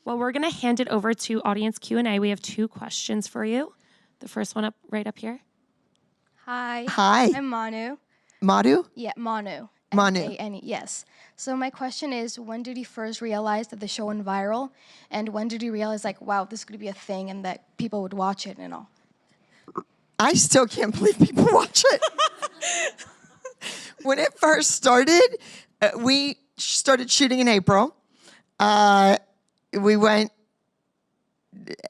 Well, we're going to hand it over to audience Q&A. We have 2 questions for you. The first one right up here. Hi. Hi. I'm Manu. Madu? Yeah, Manu. Manu. M-A-N-E, yes. So my question is, when did you first realize that the show went viral? And when did you realize, like, wow, this could be a thing and that people would watch it and all? I still can't believe people watch it. When it first started, we started shooting in April. We went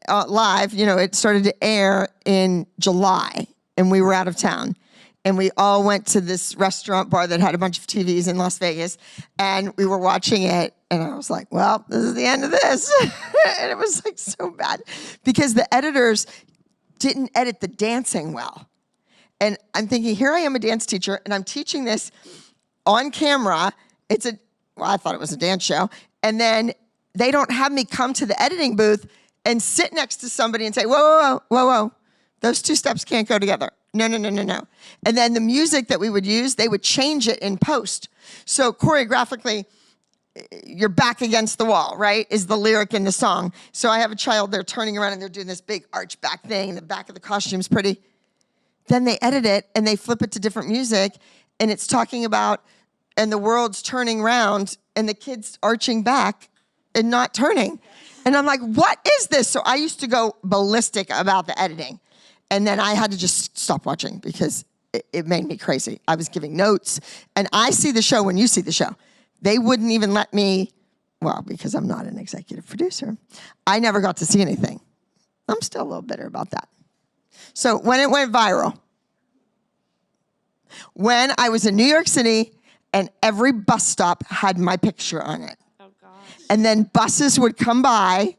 live, it started to air in July, and we were out of town. And we all went to this restaurant bar that had a bunch of TVs in Las Vegas, and we were watching it, and I was like, well, this is the end of this. And it was like so bad because the editors didn't edit the dancing well. And I'm thinking, here I am, a dance teacher, and I'm teaching this on camera. I thought it was a dance show. And then they don't have me come to the editing booth and sit next to somebody and say, whoa, whoa, whoa, whoa, whoa. Those 2 steps can't go together. No, no, no, no, no. And then the music that we would use, they would change it in post. So choreographically, you're back against the wall, right, is the lyric in the song. So I have a child, they're turning around and they're doing this big arch back thing, and the back of the costume's pretty. Then they edit it and they flip it to different music, and it's talking about, and the world's turning around and the kid's arching back and not turning. And I'm like, what is this? So I used to go ballistic about the editing. And then I had to just stop watching because it made me crazy. I was giving notes, and I see the show when you see the show. They wouldn't even let me, well, because I'm not an executive producer, I never got to see anything. I'm still a little bitter about that. So when it went viral, when I was in New York City and every bus stop had my picture on it. Oh, gosh. And then buses would come by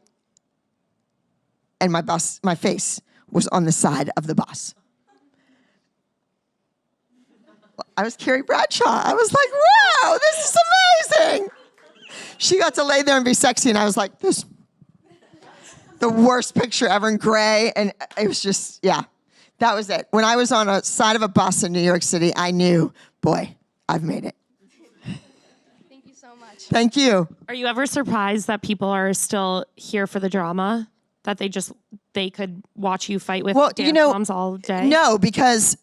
and my face was on the side of the bus. I was Carrie Bradshaw. I was like, wow, this is amazing. She got to lay there and be sexy, and I was like, this, the worst picture ever in gray, and it was just, yeah, that was it. When I was on a side of a bus in New York City, I knew, boy, I've made it. Thank you so much. Thank you. Are you ever surprised that people are still here for the drama? That they could watch you fight with dance moms all day? No, because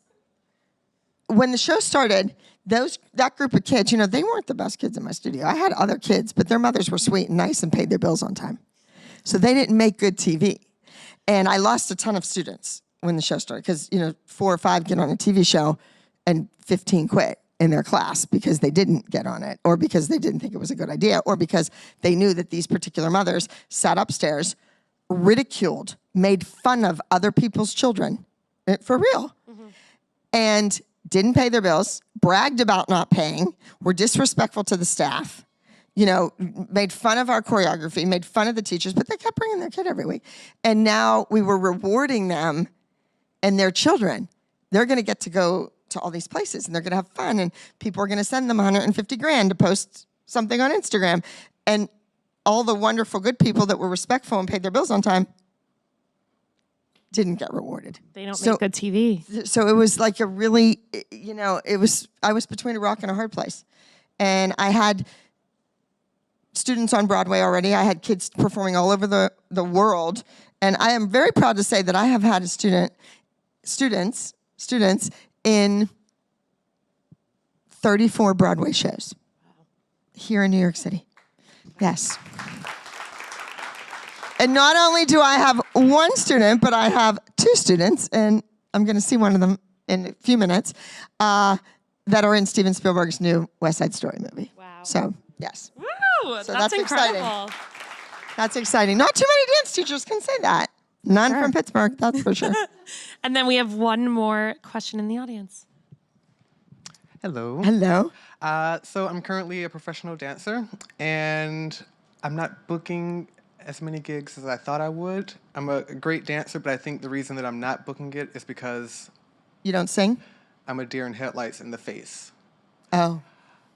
when the show started, that group of kids, they weren't the best kids in my studio. I had other kids, but their mothers were sweet and nice and paid their bills on time. So they didn't make good TV. And I lost a ton of students when the show started because, 4 or 5 get on a TV show and 15 quit in their class because they didn't get on it, or because they didn't think it was a good idea, or because they knew that these particular mothers sat upstairs, ridiculed, made fun of other people's children, for real, and didn't pay their bills, bragged about not paying, were disrespectful to the staff, made fun of our choreography, made fun of the teachers, but they kept bringing their kid every week. And now we were rewarding them and their children. They're going to get to go to all these places, and they're going to have fun, and people are going to send them $150,000 to post something on Instagram. And all the wonderful, good people that were respectful and paid their bills on time didn't get rewarded. They don't make good TV. So it was like a really, I was between a rock and a hard place. And I had students on Broadway already. I had kids performing all over the world. And I am very proud to say that I have had students in 34 Broadway shows here in New York City. Yes. And not only do I have 1 student, but I have 2 students, and I'm going to see one of them in a few minutes, that are in Steven Spielberg's new West Side Story movie. Wow. So, yes. Woo! So that's incredible. Exciting. That's exciting. Not too many dance teachers can say that. None from Pittsburgh, that's for sure. And then we have one more question in the audience. Hello. Hello. So I'm currently a professional dancer, and I'm not booking as many gigs as I thought I would. I'm a great dancer, but I think the reason that I'm not booking it is because... You don't sing? I'm a deer in headlights in the face. Oh.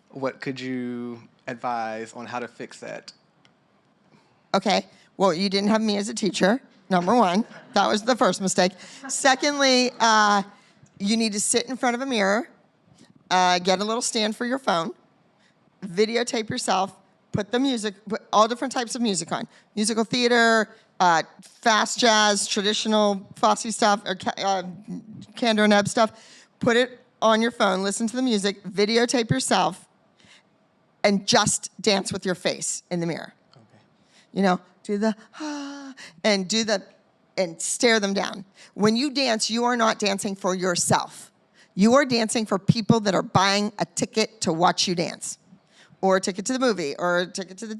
What could you advise on how to fix that? Okay. Well, you didn't have me as a teacher, number 1. That was the first mistake. Secondly, you need to sit in front of a mirror, get a little stand for your phone, videotape yourself, put the music, put all different types of music on. Musical theater, fast jazz, traditional Fosse stuff, or Kander and Ebb stuff. Put it on your phone, listen to the music, videotape yourself, and just dance with your face in the mirror. Okay. You know, do the and stare them down. When you dance, you are not dancing for yourself. You are dancing for people that are buying a ticket to watch you dance, or a ticket to the movie, or a ticket to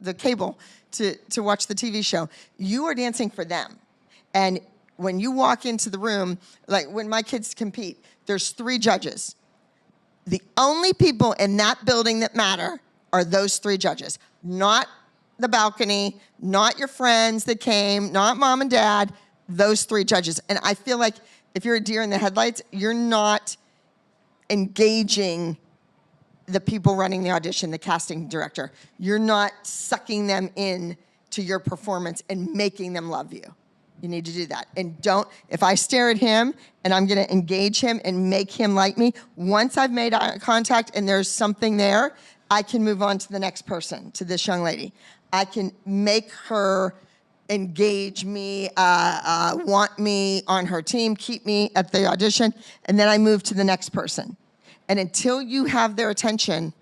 the cable to watch the TV show. You are dancing for them. And when you walk into the room, like when my kids compete, there's 3 judges. The only people in that building that matter are those 3 judges, not the balcony, not your friends that came, not mom and dad, those 3 judges. And I feel like if you're a deer in the headlights, you're not engaging the people running the audition, the casting director. You're not sucking them in to your performance and making them love you. You need to do that. And if I stare at him and I'm gonna engage him and make him like me, once I've made eye contact and there's something there, I can move on to the next person, to this young lady. I can make her engage me, want me on her team, keep me at the audition, and then I move to the next person. And until you have their attention,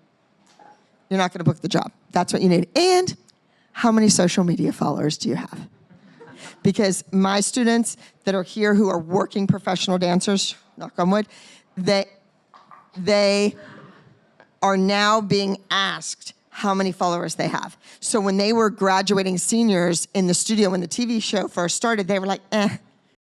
you're not gonna book the job. That's what you need. And how many social media followers do you have? Because my students that are here who are working professional dancers, knock on wood, they are now being asked how many followers they have. So when they were graduating seniors in the studio, when the TV show first started, they were like,